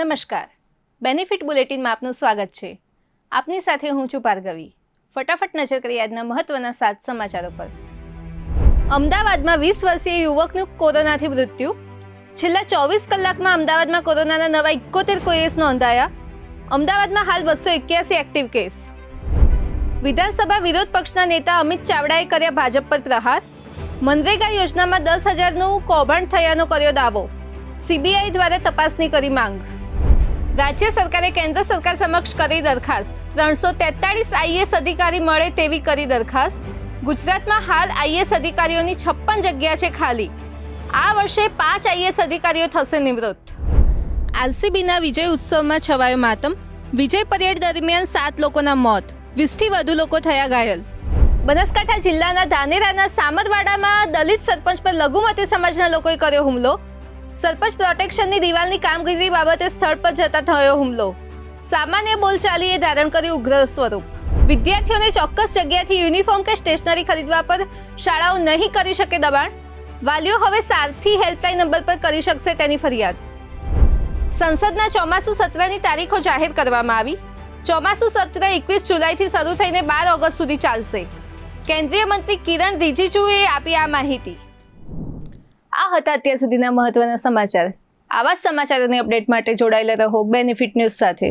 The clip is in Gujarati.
નમસ્કાર, બેનિફિટ બુલેટિનમાં આપનું સ્વાગત છે. આપની સાથે હું છું પાર્ગવી. ફટાફટ નજર કરીએ આજના મહત્વના 7 સમાચારો પર. અમદાવાદમાં 20 વર્ષીય યુવકનું કોરોનાથી મૃત્યુ. છેલ્લા 24 કલાકમાં અમદાવાદમાં કોરોનાના નવા 71 કેસ નોંધાયા. અમદાવાદમાં હાલ 281 એક્ટિવ કેસ. વિધાનસભા વિરોધ પક્ષના નેતા અમિત ચાવડાએ કર્યા ભાજપ પર પ્રહાર. મનરેગા યોજનામાં 10,000નું કૌભાંડ થયાનો કર્યો દાવો. સીબીઆઈ દ્વારા તપાસની કરી માંગ. રાજ્ય સરકારે કેન્દ્ર સરકાર સમક્ષ કરી દરખાસ્ત. 343 આઈએએસ અધિકારી મળે તેવી કરી દરખાસ્ત. ગુજરાતમાં હાલ આઈએએસ અધિકારીઓની 56 જગ્યા છે ખાલી. આ વર્ષે 5 આઈએએસ અધિકારીઓ થશે નિવૃત્ત. આરસીબીના વિજય ઉત્સવમાં છવાયો માતમ. વિજય પરેડ દરમિયાન 7 લોકોના મોત, 20થી વધુ લોકો થયા ઘાયલ. બનાસકાંઠા જિલ્લાના ધાનેરાના સામરવાડામાં દલિત સરપંચ પર લઘુમતી સમાજના લોકોએ કર્યો હુમલો. સરપંચ પ્રોટેક્શનની દિવાલની કામગીરી બાબતે સ્થળ પર જતા થયો હુમલો. સામાન્ય બોલચાલીએ ધારણ કર્યું ઉગ્ર સ્વરૂપ. વિદ્યાર્થીઓને ચોક્કસ જગ્યાથી યુનિફોર્મ કે સ્ટેશનરી ખરીદવા પર શાળાઓ નહીં કરી શકે દબાણ. વાલીઓ હવે સારથી હેલ્પલાઇન નંબર પર કરી શકશે તેની ફરિયાદ. સંસદના ચોમાસુ સત્રની તારીખો જાહેર કરવામાં આવી. ચોમાસુ સત્ર 21 જુલાઈથી શરૂ થઈને 12 ઓગસ્ટ સુધી ચાલશે. કેન્દ્રીય મંત્રી કિરણ રિજિજુએ આપી આ માહિતી. આ હતા અત્યાર સુધીના મહત્વના સમાચાર. આવા જ સમાચારોની અપડેટ માટે જોડાયેલા રહો બેનિફિટ ન્યૂઝ સાથે.